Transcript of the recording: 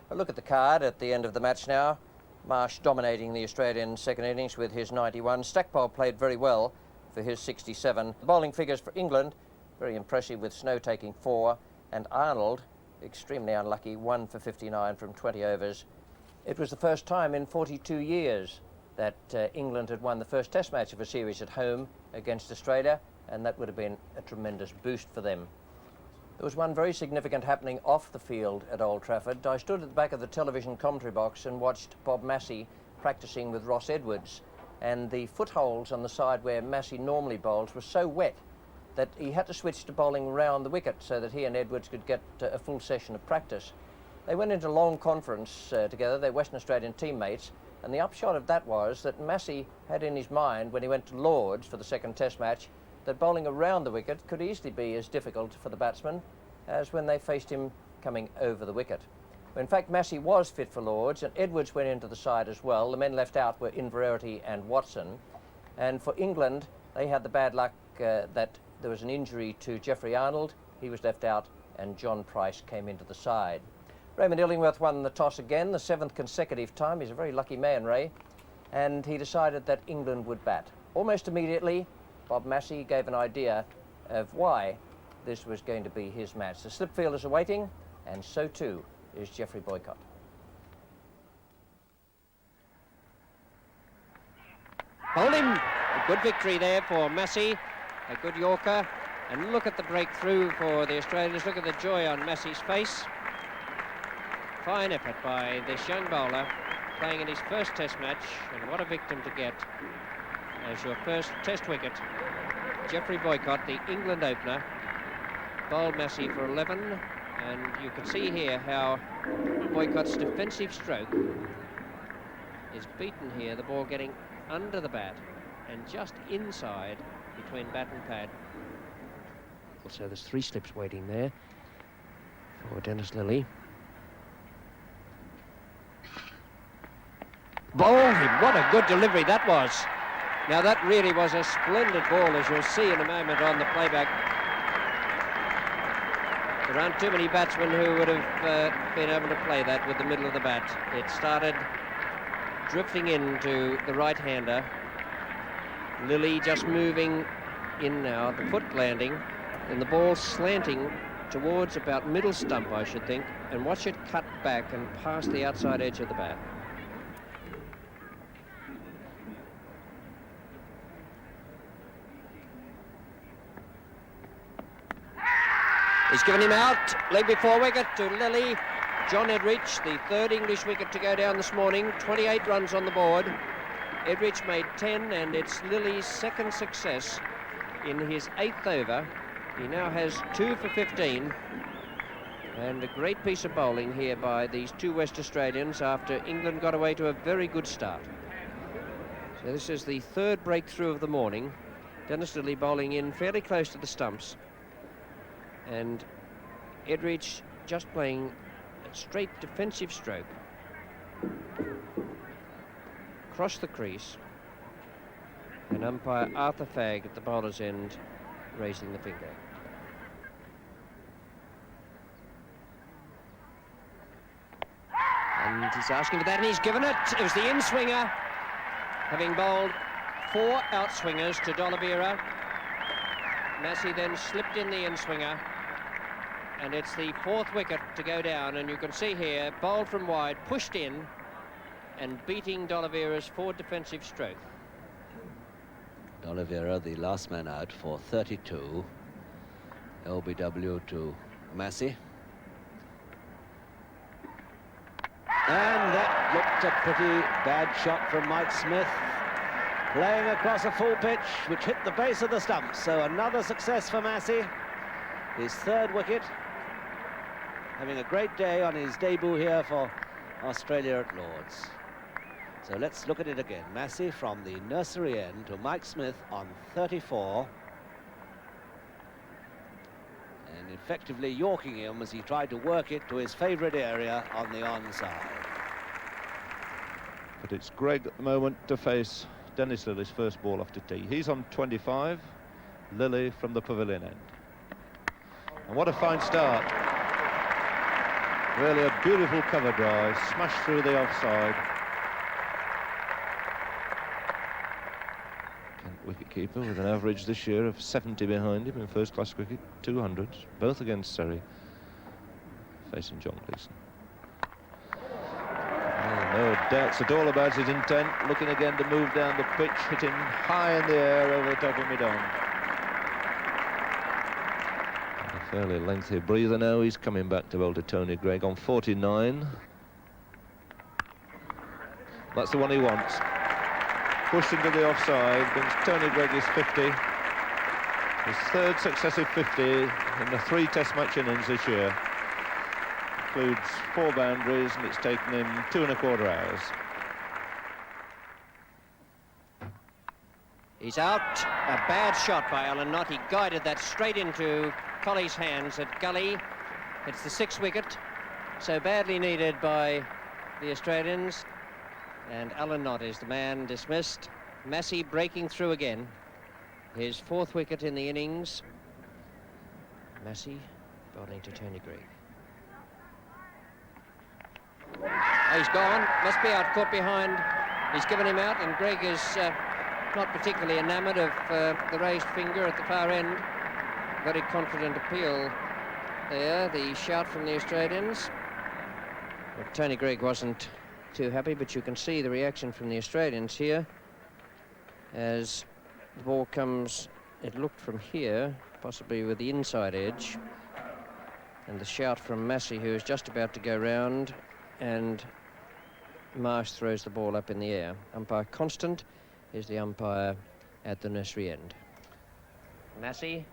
A look at the card at the end of the match now. Marsh dominating the Australian second innings with his 91. Stackpole played very well for his 67. The bowling figures for England, very impressive with Snow taking 4 and Arnold, extremely unlucky, 1 for 59 from 20 overs. It was the first time in 42 years that England had won the first test match of a series at home against Australia, and that would have been a tremendous boost for them. There was one very significant happening off the field at Old Trafford. I stood at the back of the television commentary box and watched Bob Massie practicing with Ross Edwards, and the footholds on the side where Massie normally bowls were so wet that he had to switch to bowling round the wicket so that he and Edwards could get a full session of practice. They went into long conference together, they're Western Australian teammates, and the upshot of that was that Massie had in his mind when he went to Lord's for the second test match that bowling around the wicket could easily be as difficult for the batsman as when they faced him coming over the wicket. In fact, Massie was fit for Lord's, and Edwards went into the side as well. The men left out were Inverarity and Watson. And for England, they had the bad luck that there was an injury to Geoffrey Arnold. He was left out, and John Price came into the side. Raymond Illingworth won the toss again, the 7th consecutive time. He's a very lucky man, Ray. And he decided that England would bat. Almost immediately, Bob Massie gave an idea of why this was going to be his match. The slip fielders are waiting, and so too is Geoffrey Boycott. Hold him! A good victory there for Massie, a good Yorker. And look at the breakthrough for the Australians. Look at the joy on Massie's face. Fine effort by this young bowler, playing in his first test match, and what a victim to get as your first test wicket. Geoffrey Boycott, the England opener, bowled Massie for 11, and you can see here how Boycott's defensive stroke is beaten here, the ball getting under the bat and just inside between bat and pad. So there's 3 slips waiting there for Dennis Lillee. Bowled him, what a good delivery that was. Now that really was a splendid ball, as you'll see in a moment on the playback. There aren't too many batsmen who would have been able to play that with the middle of the bat. It started drifting into the right-hander. Lillee just moving in now, the foot landing, and the ball slanting towards about middle stump, I should think, and watch it cut back and past the outside edge of the bat. He's given him out, leg before wicket to Lillee. John Edrich, the 3rd English wicket to go down this morning, 28 runs on the board. Edrich made 10, and it's Lillee's 2nd success in his 8th over. He now has 2 for 15, and a great piece of bowling here by these 2 West Australians after England got away to a very good start. So this is the 3rd breakthrough of the morning. Dennis Lillee bowling in fairly close to the stumps, and Edrich just playing a straight defensive stroke across the crease, and umpire Arthur Fagg at the bowler's end raising the finger. And he's asking for that, and he's given it. It was the in-swinger, having bowled 4 outswingers to D'Oliveira. Massie then slipped in the in-swinger, and it's the 4th wicket to go down, and you can see here, bowled from wide, pushed in, and beating D'Oliveira's forward defensive stroke. D'Oliveira, the last man out for 32. LBW to Massie. And that looked a pretty bad shot from Mike Smith, playing across a full pitch, which hit the base of the stumps. So another success for Massie, his 3rd wicket, having a great day on his debut here for Australia at Lord's. So let's look at it again. Massie from the nursery end to Mike Smith on 34. And effectively yorking him as he tried to work it to his favourite area on the onside. But it's Greg at the moment to face Dennis Lillee's first ball off to tee. He's on 25, Lillee from the pavilion end. And what a fine start. Really a beautiful cover drive, smashed through the offside. Kent wicketkeeper with an average this year of 70 behind him in first-class cricket, 200s, both against Surrey, facing John Gleeson. No doubts at all about his intent, looking again to move down the pitch, hitting high in the air over the top of mid-on. A fairly lengthy breather now. He's coming back to bowl to Tony Greig on 49. That's the one he wants. Pushed into the offside, brings Tony Greig his 50. His third successive 50 in the 3 Test match innings this year. Includes 4 boundaries, and it's taken him 2¼ hours. He's out. A bad shot by Alan Knott. He guided that straight into Colley's hands at Gully. It's the 6th wicket, so badly needed by the Australians. And Alan Knott is the man dismissed. Massie breaking through again. His 4th wicket in the innings. Massie bowling to Tony Greig. He's gone, must be out, caught behind. He's given him out, and Greig is not particularly enamoured of the raised finger at the far end. Very confident appeal there, the shout from the Australians. Well, Tony Greig wasn't too happy, but you can see the reaction from the Australians here. As the ball comes, it looked from here, possibly with the inside edge. And the shout from Massie, who is just about to go round, and Marsh throws the ball up in the air. Umpire Constant is the umpire at the nursery end. Massie